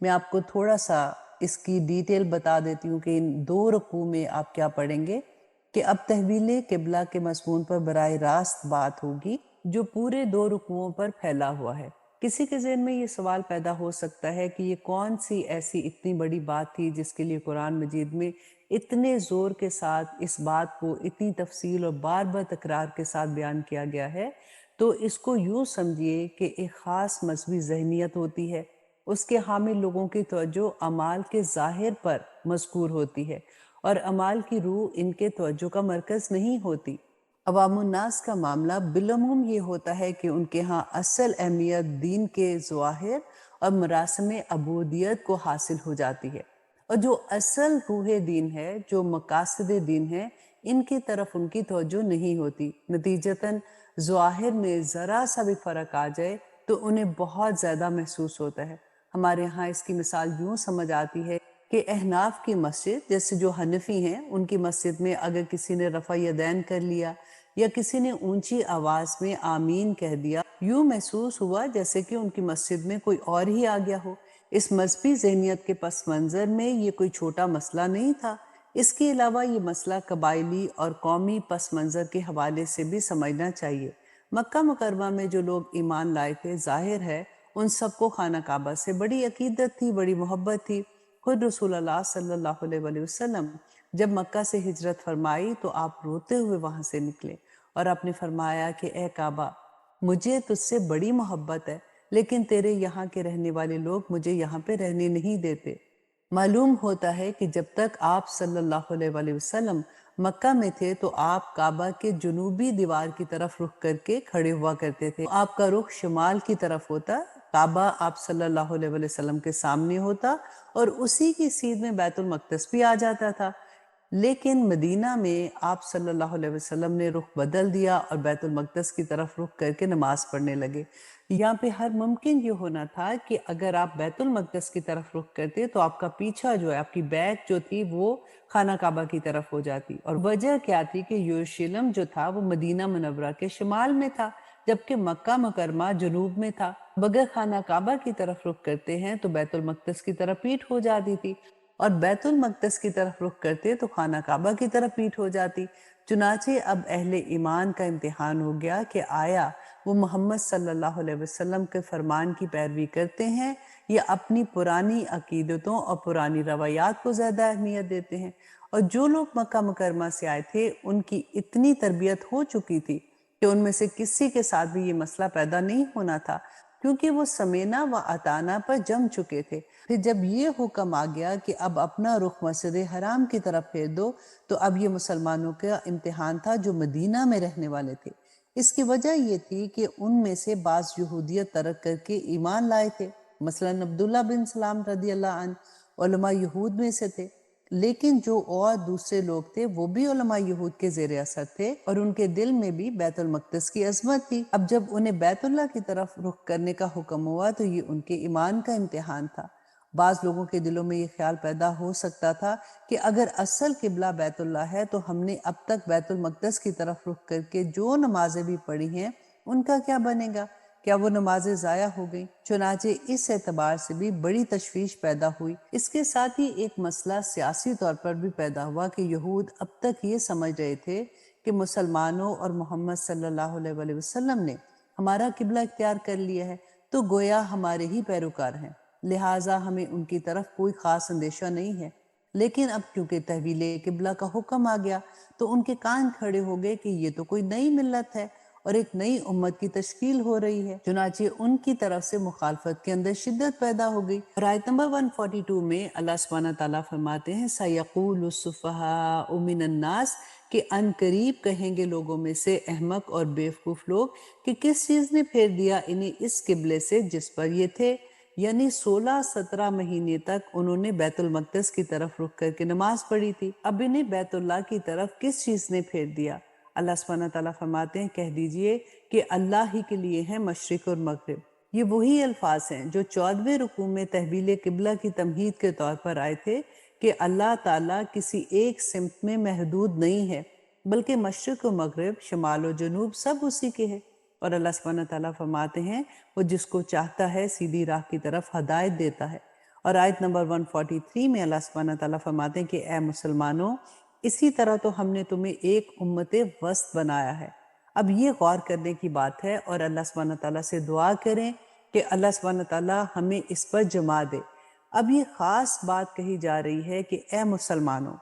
میں آپ کو تھوڑا سا اس کی ڈیٹیل بتا دیتی ہوں کہ ان 2 رکوع میں آپ کیا پڑھیں گے کہ اب تحویل قبلہ کے مضمون پر براہ راست بات ہوگی جو پورے 2 رکوعوں پر پھیلا ہوا ہے۔ کسی کے ذہن میں یہ سوال پیدا ہو سکتا ہے کہ یہ کون سی ایسی اتنی بڑی بات تھی جس کے لیے قرآن مجید میں اتنے زور کے ساتھ اس بات کو اتنی تفصیل اور بار بار تکرار کے ساتھ بیان کیا گیا ہے۔ تو اس کو یوں سمجھیے کہ ایک خاص مذہبی ذہنیت ہوتی ہے، اس کے حامل لوگوں کی توجہ اعمال کے ظاہر پر مذکور ہوتی ہے اور اعمال کی روح ان کے توجہ کا مرکز نہیں ہوتی۔ عوام الناس کا معاملہ بالعموم یہ ہوتا ہے کہ ان کے ہاں اصل اہمیت دین کے ظواہر اور مراسم عبودیت کو حاصل ہو جاتی ہے، اور جو اصل روح دین ہے، جو مقاصد دین ہے، ان کی طرف ان کی توجہ نہیں ہوتی۔ نتیجتاً ظواہر میں ذرا سا بھی فرق آ جائے تو انہیں بہت زیادہ محسوس ہوتا ہے۔ ہمارے ہاں اس کی مثال یوں سمجھ آتی ہے کہ احناف کی مسجد، جیسے جو حنفی ہیں، ان کی مسجد میں اگر کسی نے رفع یدین کر لیا یا کسی نے اونچی آواز میں آمین کہہ دیا، یوں محسوس ہوا جیسے کہ ان کی مسجد میں کوئی اور ہی آ گیا ہو۔ اس مذہبی ذہنیت کے پس منظر میں یہ کوئی چھوٹا مسئلہ نہیں تھا۔ اس کے علاوہ یہ مسئلہ قبائلی اور قومی پس منظر کے حوالے سے بھی سمجھنا چاہیے۔ مکہ مکرمہ میں جو لوگ ایمان لائے تھے، ظاہر ہے ان سب کو خانہ کعبہ سے بڑی عقیدت تھی، بڑی محبت تھی۔ خود رسول اللہ صلی اللہ علیہ وآلہ وسلم جب مکہ سے ہجرت فرمائی تو آپ روتے ہوئے وہاں سے نکلے اور آپ نے فرمایا کہ اے کعبہ، مجھے تجھ سے بڑی محبت ہے، لیکن تیرے یہاں کے رہنے والے لوگ مجھے یہاں پہ رہنے نہیں دیتے۔ معلوم ہوتا ہے کہ جب تک آپ صلی اللہ علیہ وآلہ وسلم مکہ میں تھے تو آپ کعبہ کے جنوبی دیوار کی طرف رخ کر کے کھڑے ہوا کرتے تھے۔ آپ کا رخ شمال کی طرف ہوتا، کعبہ آپ صلی اللہ علیہ وآلہ وسلم کے سامنے ہوتا اور اسی کی سیدھ میں بیت المقدس بھی آ جاتا تھا۔ لیکن مدینہ میں آپ صلی اللہ علیہ وسلم نے رخ بدل دیا اور بیت المقدس کی طرف رخ کر کے نماز پڑھنے لگے۔ یہاں پہ ہر ممکن یہ ہونا تھا کہ اگر آپ بیت المقدس کی طرف رخ کرتے تو آپ کا پیچھا جو ہے، آپ کی بیک جو تھی وہ خانہ کعبہ کی طرف ہو جاتی، اور وجہ کیا تھی کہ یروشلم جو تھا وہ مدینہ منورہ کے شمال میں تھا، جبکہ مکہ مکرمہ جنوب میں تھا۔ اگر خانہ کعبہ کی طرف رخ کرتے ہیں تو بیت المقدس کی طرف پیٹھ ہو جاتی تھی، اور بیت المقدس کی طرف رخ کرتے تو خانہ کعبہ کی طرف پیٹھ ہو جاتی۔ چنانچہ اب اہل ایمان کا امتحان ہو گیا کہ آیا وہ محمد صلی اللہ علیہ وسلم کے فرمان کی پیروی کرتے ہیں یا اپنی پرانی عقیدتوں اور پرانی روایات کو زیادہ اہمیت دیتے ہیں۔ اور جو لوگ مکہ مکرمہ سے آئے تھے ان کی اتنی تربیت ہو چکی تھی کہ ان میں سے کسی کے ساتھ بھی یہ مسئلہ پیدا نہیں ہونا تھا، کیونکہ وہ سمینا و اطانا پر جم چکے تھے۔ پھر جب یہ حکم آ گیا کہ اب اپنا رخ مسجد حرام کی طرف پھیر دو، تو اب یہ مسلمانوں کا امتحان تھا جو مدینہ میں رہنے والے تھے۔ اس کی وجہ یہ تھی کہ ان میں سے بعض یہودیت ترک کر کے ایمان لائے تھے، مثلا عبداللہ بن سلام رضی اللہ عنہ علماء یہود میں سے تھے، لیکن جو اور دوسرے لوگ تھے وہ بھی علماء یہود کے زیر اثر تھے اور ان کے دل میں بھی بیت المقدس کی عظمت تھی۔ اب جب انہیں بیت اللہ کی طرف رخ کرنے کا حکم ہوا تو یہ ان کے ایمان کا امتحان تھا۔ بعض لوگوں کے دلوں میں یہ خیال پیدا ہو سکتا تھا کہ اگر اصل قبلہ بیت اللہ ہے تو ہم نے اب تک بیت المقدس کی طرف رخ کر کے جو نمازیں بھی پڑھی ہیں ان کا کیا بنے گا؟ کیا وہ نمازیں ضائع ہو گئیں؟ چنانچہ اس اعتبار سے بھی بڑی تشویش پیدا ہوئی۔ اس کے ساتھ ہی ایک مسئلہ سیاسی طور پر بھی پیدا ہوا کہ یہود اب تک یہ سمجھ رہے تھے کہ مسلمانوں اور محمد صلی اللہ علیہ وآلہ وسلم نے ہمارا قبلہ اختیار کر لیا ہے تو گویا ہمارے ہی پیروکار ہیں، لہٰذا ہمیں ان کی طرف کوئی خاص اندیشہ نہیں ہے۔ لیکن اب کیونکہ تحویل قبلہ کا حکم آ گیا تو ان کے کان کھڑے ہو گئے کہ یہ تو کوئی نئی ملت ہے اور ایک نئی امت کی تشکیل ہو رہی ہے، چنانچہ ان کی طرف سے مخالفت کے اندر شدت پیدا ہو گئی۔ اور آیت نمبر 142 میں اللہ سبحانہ تعالیٰ فرماتے ہیں سَيَقُولُ السُّفَهَاءُ مِنَ النَّاسِ کہ ان قریب کہیں گے لوگوں میں سے احمق اور بیوقوف لوگ کہ کس چیز نے پھیر دیا انہیں اس قبلے سے جس پر یہ تھے، یعنی 16-17 مہینے تک انہوں نے بیت المقدس کی طرف رخ کر کے نماز پڑھی تھی، اب انہیں بیت اللہ کی طرف کس چیز نے پھیر دیا؟ اللہ سبحانہ تعالیٰ فرماتے ہیں کہہ دیجئے کہ اللہ ہی کے لیے ہے مشرق اور مغرب۔ یہ وہی الفاظ ہیں جو 14ویں رکوع میں تحویل قبلہ کی تمہید کے طور پر آئے تھے کہ اللہ تعالیٰ کسی ایک سمت میں محدود نہیں ہے بلکہ مشرق و مغرب، شمال و جنوب سب اسی کے ہیں۔ اور اللہ سبحانہ تعالیٰ فرماتے ہیں وہ جس کو چاہتا ہے سیدھی راہ کی طرف ہدایت دیتا ہے، اور آیت نمبر 143 میں اللہ سبحانہ تعالیٰ فرماتے ہیں کہ اے مسلمانوں، اسی طرح تو ہم نے تمہیں ایک امت وسط بنایا ہے۔ اب یہ غور کرنے کی بات ہے، اور اللہ سبحانہ تعالیٰ سے دعا کریں کہ اللہ سبحانہ تعالیٰ ہمیں اس پر جما دے۔ اب یہ خاص بات کہی جا رہی ہے کہ اے مسلمانوں،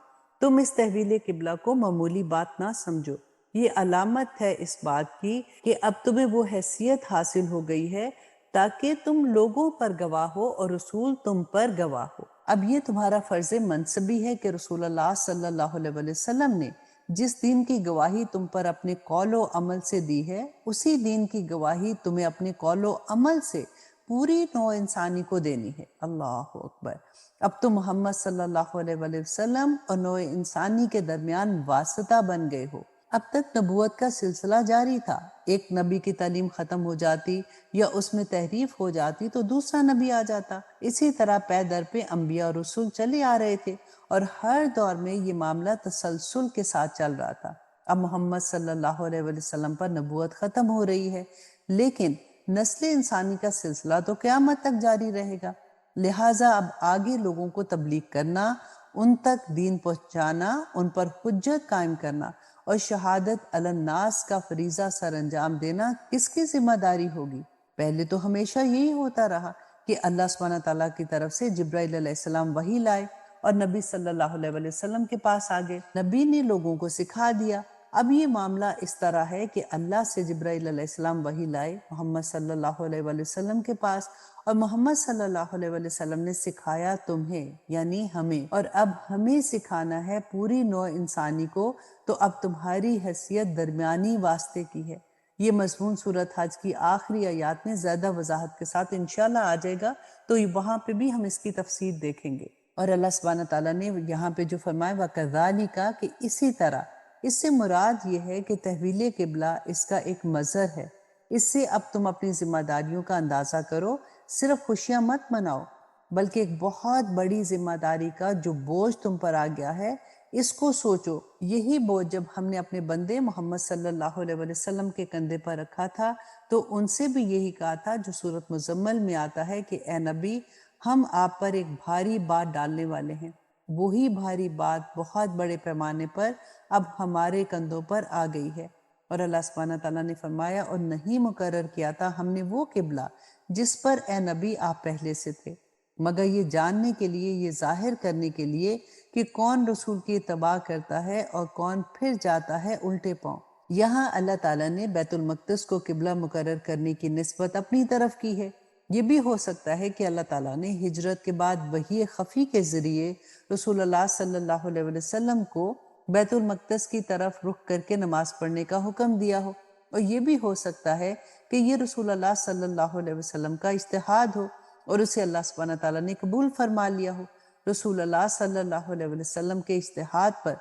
تم اس تحویل قبلہ کو معمولی بات نہ سمجھو۔ یہ علامت ہے اس بات کی کہ اب تمہیں وہ حیثیت حاصل ہو گئی ہے تاکہ تم لوگوں پر گواہ ہو اور رسول تم پر گواہ ہو۔ اب یہ تمہارا فرض منصبی ہے کہ رسول اللہ صلی اللہ علیہ وسلم نے جس دین کی گواہی تم پر اپنے قول و عمل سے دی ہے، اسی دین کی گواہی تمہیں اپنے قول و عمل سے پوری نوع انسانی کو دینی ہے۔ اللہ اکبر! اب تو محمد صلی اللہ علیہ وسلم اور نوع انسانی کے درمیان واسطہ بن گئے ہو۔ اب تک نبوت کا سلسلہ جاری تھا، ایک نبی کی تعلیم ختم ہو جاتی یا اس میں تحریف ہو جاتی تو دوسرا نبی آ جاتا، اسی طرح پے در پہ انبیاء اور رسول چلے آ رہے تھے، اور ہر دور میں یہ معاملہ تسلسل کے ساتھ چل رہا تھا۔ اب محمد صلی اللہ علیہ وسلم پر نبوت ختم ہو رہی ہے، لیکن نسل انسانی کا سلسلہ تو قیامت تک جاری رہے گا، لہٰذا اب آگے لوگوں کو تبلیغ کرنا، ان تک دین پہنچانا، ان پر حجت قائم کرنا اور شہادت علی الناس کا فریضہ سر انجام دینا کس کی ذمہ داری ہوگی؟ پہلے تو ہمیشہ یہی ہوتا رہا کہ اللہ سبحانہ تعالیٰ کی طرف سے جبرائیل علیہ السلام وحی لائے اور نبی صلی اللہ علیہ وسلم کے پاس آگے نبی نے لوگوں کو سکھا دیا۔ اب یہ معاملہ اس طرح ہے کہ اللہ سے جبرائیل علیہ السلام وحی لائے محمد صلی اللہ علیہ وسلم کے پاس، اور محمد صلی اللہ علیہ وسلم نے سکھایا تمہیں، یعنی ہمیں، اور اب ہمیں سکھانا ہے پوری نوع انسانی کو، تو اب تمہاری حیثیت درمیانی واسطے کی ہے۔ یہ مضمون سورۃ حج کی آخری آیات میں زیادہ وضاحت کے ساتھ انشاءاللہ آ جائے گا، تو وہاں پہ بھی ہم اس کی تفسیر دیکھیں گے۔ اور اللہ سبحانہ تعالیٰ نے یہاں پہ جو فرمایا وَكَذَلِكَ، کہ اسی طرح، اس سے مراد یہ ہے کہ تحویل قبلہ اس کا ایک مظہر ہے۔ اس سے اب تم اپنی ذمہ داریوں کا اندازہ کرو، صرف خوشیاں مت مناؤ، بلکہ ایک بہت بڑی ذمہ داری کا جو بوجھ تم پر آ گیا ہے، اس کو سوچو۔ یہی بوجھ جب ہم نے اپنے بندے محمد صلی اللہ علیہ وسلم کے کندھے پر رکھا تھا تو ان سے بھی یہی کہا تھا جو سورۃ مزمل میں آتا ہے کہ اے نبی، ہم آپ پر ایک بھاری بات ڈالنے والے ہیں۔ وہی بھاری بات بہت بڑے پیمانے پر اب ہمارے کندھوں پر آ گئی ہے۔ اور اللہ سبحانہ تعالیٰ نے فرمایا اور نہیں مقرر کیا تھا ہم نے وہ قبلہ جس پر اے نبی آپ پہلے سے تھے، مگر یہ جاننے کے لیے، یہ ظاہر کرنے کے لیے کہ کون رسول کی اتباع کرتا ہے اور کون پھر جاتا ہے الٹے پاؤں۔ یہاں اللہ تعالیٰ نے بیت المقدس کو قبلہ مقرر کرنے کی نسبت اپنی طرف کی ہے۔ یہ بھی ہو سکتا ہے کہ اللہ تعالیٰ نے ہجرت کے بعد وحی خفی کے ذریعے رسول اللہ صلی اللہ علیہ وسلم کو بیت المقدس کی طرف رخ کر کے نماز پڑھنے کا حکم دیا ہو، اور یہ بھی ہو سکتا ہے کہ یہ رسول اللہ صلی اللہ علیہ وسلم کا اجتہاد ہو اور اسے اللہ سبحانہ تعالیٰ نے قبول فرما لیا ہو۔ رسول اللہ صلی اللہ علیہ وسلم کے اجتہاد پر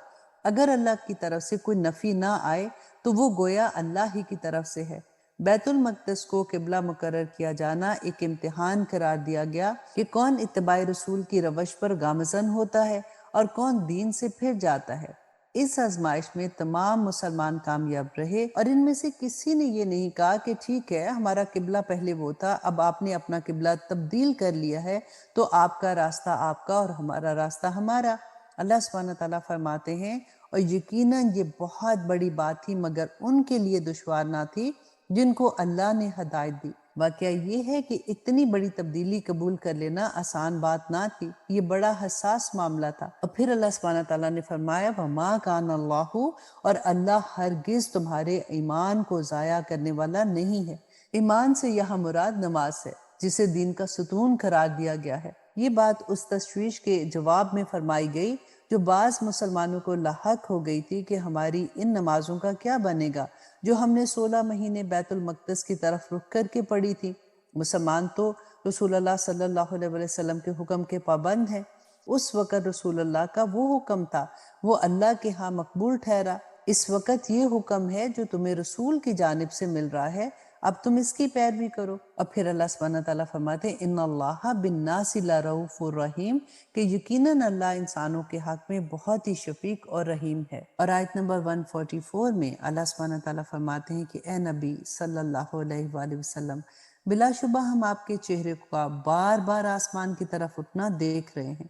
اگر اللہ کی طرف سے کوئی نفی نہ آئے تو وہ گویا اللہ ہی کی طرف سے ہے۔ بیت المقدس کو قبلہ مقرر کیا جانا ایک امتحان قرار دیا گیا کہ کون اتباع رسول کی روش پر گامزن ہوتا ہے اور کون دین سے پھر جاتا ہے۔ اس آزمائش میں تمام مسلمان کامیاب رہے، اور ان میں سے کسی نے یہ نہیں کہا کہ ٹھیک ہے ہمارا قبلہ پہلے وہ تھا، اب آپ نے اپنا قبلہ تبدیل کر لیا ہے تو آپ کا راستہ آپ کا اور ہمارا راستہ ہمارا۔ اللہ سبحانہ تعالیٰ فرماتے ہیں اور یقیناً یہ بہت بڑی بات تھی مگر ان کے لیے دشوار نہ تھی جن کو اللہ نے ہدایت دی۔ واقعہ یہ ہے کہ اتنی بڑی تبدیلی قبول کر لینا آسان بات نہ تھی، یہ بڑا حساس معاملہ تھا۔ اور پھر اللہ سبحانہ تعالیٰ نے فرمایا وَمَا كَانَ اللَّهُ، اور اللہ ہرگز تمہارے ایمان کو ضائع کرنے والا نہیں ہے۔ ایمان سے یہاں مراد نماز ہے جسے دین کا ستون قرار دیا گیا ہے۔ یہ بات اس تشویش کے جواب میں فرمائی گئی جو بعض مسلمانوں کو لاحق ہو گئی تھی کہ ہماری ان نمازوں کا کیا بنے گا جو ہم نے 16 مہینے بیت المقدس کی طرف رخ کر کے پڑھی تھی۔ مسلمان تو رسول اللہ صلی اللہ علیہ وسلم کے حکم کے پابند ہیں۔ اس وقت رسول اللہ کا وہ حکم تھا، وہ اللہ کے ہاں مقبول ٹھہرا۔ اس وقت یہ حکم ہے جو تمہیں رسول کی جانب سے مل رہا ہے، اب تم اس کی پیروی کرو۔ اور پھر اللہ سبحانہ تعالیٰ فرماتے ہیں ان اللہ بالناس لرؤوف الرحیم، کہ یقیناً اللہ انسانوں کے حق میں بہت ہی شفیق اور رحیم ہے۔ اور آیت نمبر 144 میں اللہ سبحانہ تعالیٰ فرماتے ہیں کہ اے نبی صلی اللہ علیہ وآلہ وسلم، بلا شبہ ہم آپ کے چہرے کا بار بار آسمان کی طرف اٹھنا دیکھ رہے ہیں۔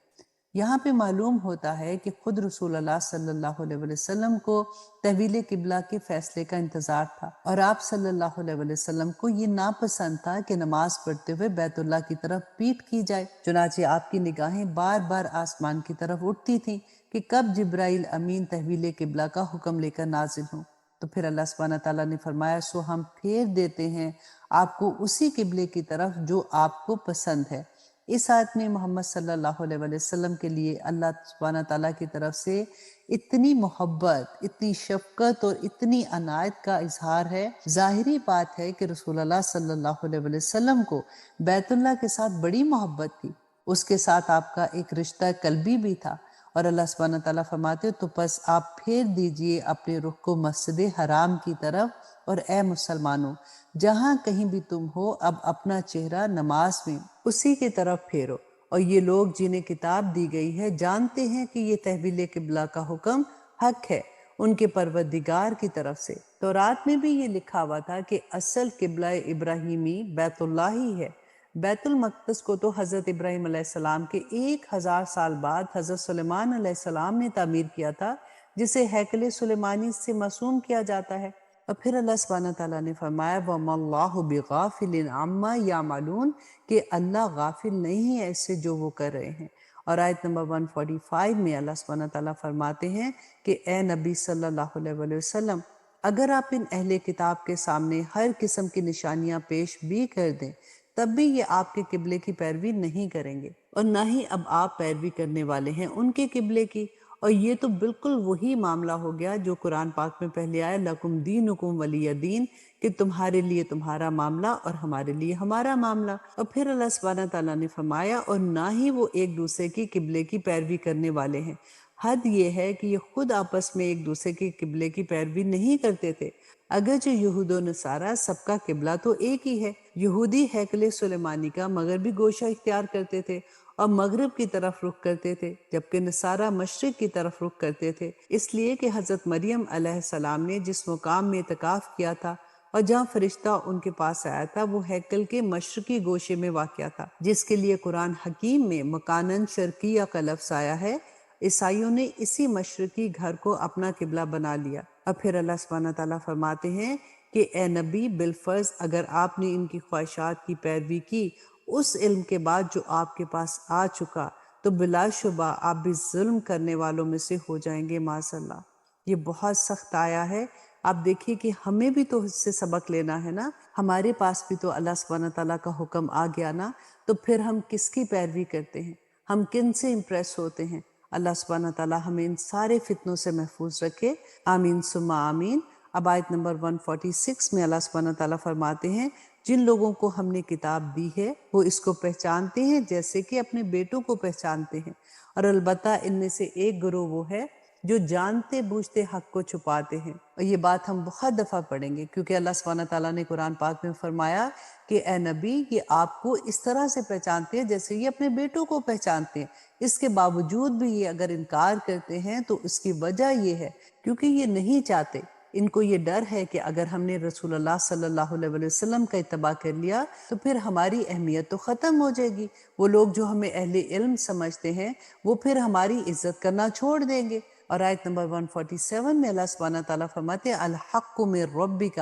یہاں پہ معلوم ہوتا ہے کہ خود رسول اللہ صلی اللہ علیہ وسلم کو تحویل قبلہ کے فیصلے کا انتظار تھا، اور آپ صلی اللہ علیہ وسلم کو یہ ناپسند تھا کہ نماز پڑھتے ہوئے بیت اللہ کی طرف پیٹ کی جائے۔ چنانچہ آپ کی نگاہیں بار بار آسمان کی طرف اٹھتی تھیں کہ کب جبرائیل امین تحویل قبلہ کا حکم لے کر نازل ہوں۔ تو پھر اللہ سبحانہ تعالیٰ نے فرمایا سو ہم پھیر دیتے ہیں آپ کو اسی قبلے کی طرف جو آپ کو پسند ہے۔ اس آیت میں محمد صلی اللہ علیہ وسلم کے لیے اللہ سبحانہ تعالیٰ کی طرف سے اتنی محبت، اتنی شفقت اور اتنی عنایت کا اظہار ہے۔ ظاہری بات ہے کہ رسول اللہ صلی اللہ علیہ وسلم کو بیت اللہ کے ساتھ بڑی محبت تھی، اس کے ساتھ آپ کا ایک رشتہ قلبی بھی تھا، اور اللہ سبحانہ تعالیٰ فرماتے تو پس آپ پھیر دیجئے اپنے رخ کو مسجد حرام کی طرف، اور اے مسلمانوں جہاں کہیں بھی تم ہو اب اپنا چہرہ نماز میں اسی کی طرف پھیرو۔ اور یہ لوگ جنہیں کتاب دی گئی ہے جانتے ہیں کہ یہ تحویل قبلہ کا حکم حق ہے ان کے پروردگار کی طرف سے۔ تورات میں بھی یہ لکھا ہوا تھا کہ اصل قبلہ ابراہیمی بیت اللہ ہی ہے۔ بیت المقدس کو تو حضرت ابراہیم علیہ السلام کے 1000 سال بعد حضرت سلیمان علیہ السلام نے تعمیر کیا تھا، جسے ہیکل سلیمانی سے مرسوم کیا جاتا ہے۔ اور پھر اللہ سبحانہ تعالیٰ نے فرمایا وَمَا اللَّهُ بِغَافِلٍ عَمَّا يَعْمَلُونَ کہ اللہ غافل نہیں ہے اس سے جو وہ کر رہے ہیں۔ اور آیت نمبر 145 میں اللہ سبحانہ تعالیٰ فرماتے ہیں کہ اے نبی صلی اللہ علیہ وسلم اگر آپ ان اہل کتاب کے سامنے ہر قسم کی نشانیاں پیش بھی کر دیں تب بھی یہ آپ کے قبلے کی پیروی نہیں کریں گے، اور نہ ہی اب آپ پیروی کرنے والے ہیں ان کے قبلے کی۔ اور یہ تو بالکل وہی معاملہ ہو گیا جو قرآن پاک میں پہلے آیا لَكُمْ دِينُكُمْ وَلِيَ دِين کہ تمہارے لیے تمہارا معاملہ اور ہمارے لیے ہمارا معاملہ۔ اور پھر اللہ سبحانہ تعالیٰ نے فرمایا اور نہ ہی وہ ایک دوسرے کی قبلے کی پیروی کرنے والے ہیں۔ حد یہ ہے کہ یہ خود آپس میں ایک دوسرے کے قبلے کی پیروی نہیں کرتے تھے، اگرچہ یہود و نصارہ سب کا قبلہ تو ایک ہی ہے۔ یہودی ہیکل سلیمانی کا مغربی گوشہ اختیار کرتے تھے اور مغرب کی طرف رخ کرتے تھے، جبکہ نصارہ مشرق کی طرف رخ کرتے تھے، اس لیے کہ حضرت مریم علیہ السلام نے جس مقام میں اعتکاف کیا تھا اور جہاں فرشتہ ان کے پاس آیا تھا وہ ہیکل کے مشرقی گوشے میں واقع تھا، جس کے لیے قرآن حکیم میں مکانن شرقیہ کا لفظ آیا ہے۔ عیسائیوں نے اسی مشرقی گھر کو اپنا قبلہ بنا لیا۔ اور پھر اللہ سبحانہ تعالیٰ فرماتے ہیں کہ اے نبی بالفرض اگر آپ نے ان کی خواہشات کی پیروی کی اس علم کے بعد جو آپ کے پاس آ چکا تو بلا شبہ آپ بھی ظلم کرنے والوں میں سے ہو جائیں گے معاذ اللہ۔ یہ بہت سخت آیا ہے۔ آپ دیکھیے کہ ہمیں بھی تو اس سے سبق لینا ہے نا، ہمارے پاس بھی تو اللہ سبحانہ تعالیٰ کا حکم آ گیا نا، تو پھر ہم کس کی پیروی کرتے ہیں، ہم کن سے امپریس ہوتے ہیں؟ اللہ سبحانہ تعالیٰ ہمیں ان سارے فتنوں سے محفوظ رکھے، آمین ثم آمین۔ اب آیت نمبر 146 میں اللہ سبحانہ تعالیٰ فرماتے ہیں جن لوگوں کو ہم نے کتاب دی ہے وہ اس کو پہچانتے ہیں جیسے کہ اپنے بیٹوں کو پہچانتے ہیں، اور البتہ ان میں سے ایک گروہ وہ ہے جو جانتے بوجھتے حق کو چھپاتے ہیں۔ اور یہ بات ہم بہت دفعہ پڑھیں گے کیونکہ اللہ سبحانہ تعالیٰ نے قرآن پاک میں فرمایا کہ اے نبی یہ آپ کو اس طرح سے پہچانتے ہیں جیسے یہ اپنے بیٹوں کو پہچانتے ہیں، اس کے باوجود بھی یہ اگر انکار کرتے ہیں تو اس کی وجہ یہ ہے کیونکہ یہ نہیں چاہتے، ان کو یہ ڈر ہے کہ اگر ہم نے رسول اللہ صلی اللہ علیہ وسلم کا اتباع کر لیا تو پھر ہماری اہمیت تو ختم ہو جائے گی، وہ لوگ جو ہمیں اہل علم سمجھتے ہیں وہ پھر ہماری عزت کرنا چھوڑ دیں گے۔ اور آیت نمبر 147 میں اللہ سبحانہ تعالیٰ فرماتے ہیں الحق من ربک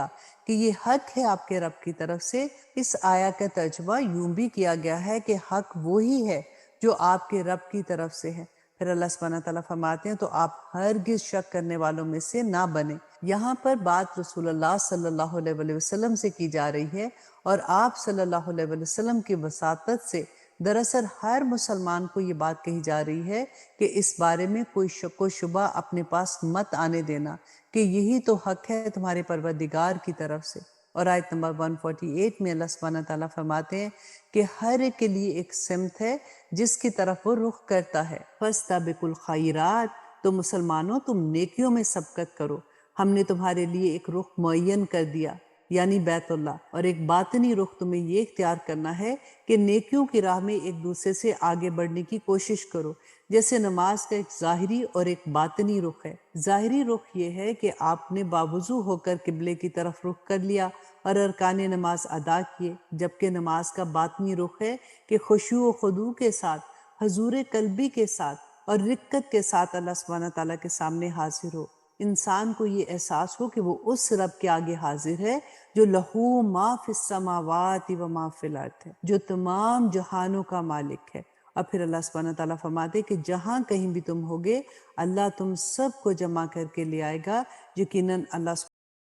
کہ یہ حق ہے آپ کے رب کی طرف سے۔ اس آیا کا ترجمہ یوں بھی کیا گیا ہے کہ حق وہی ہے جو آپ کے رب کی طرف سے ہے۔ پھر اللہ سبحانہ تعالیٰ فرماتے ہیں تو آپ ہرگز شک کرنے والوں میں سے نہ بنیں۔ یہاں پر بات رسول اللہ صلی اللہ علیہ وسلم سے کی جا رہی ہے، اور آپ صلی اللہ علیہ وسلم کی وساطت سے دراصل ہر مسلمان کو یہ بات کہی جا رہی ہے کہ اس بارے میں کوئی شک و شبہ اپنے پاس مت آنے دینا کہ یہی تو حق ہے تمہارے پروردگار کی طرف سے۔ اور آیت نمبر 148 میں اللہ سبحانہ تعالیٰ فرماتے ہیں کہ ہر ایک کے لیے ایک سمت ہے جس کی طرف وہ رخ کرتا ہے۔ فَاسْتَبِقُوا الْخَيْرَاتِ تو مسلمانوں تم نیکیوں میں سبقت کرو، ہم نے تمہارے لیے ایک رخ معین کر دیا۔ یعنی بیت اللہ، اور ایک باطنی رخ تمہیں یہ اختیار کرنا ہے کہ نیکیوں کی راہ میں ایک دوسرے سے آگے بڑھنے کی کوشش کرو، جیسے نماز کا ایک ظاہری اور ایک باطنی رخ ہے۔ ظاہری رخ یہ ہے کہ آپ نے باوضو ہو کر قبلے کی طرف رخ کر لیا اور ارکان نماز ادا کیے، جبکہ نماز کا باطنی رخ ہے کہ خشوع و خضوع کے ساتھ، حضور قلبی کے ساتھ اور رکت کے ساتھ اللہ سبحانہ تعالیٰ کے سامنے حاضر ہو۔ انسان کو یہ احساس ہو کہ وہ اس رب کے آگے حاضر ہے جو لہو ما فی السماوات و ما فی الارض ہے، جو تمام جہانوں کا مالک ہے۔ اور پھر اللہ سبحانہ تعالیٰ فرماتے کہ جہاں کہیں بھی تم ہوگے اللہ تم سب کو جمع کر کے لے آئے گا۔ یقیناً اللہ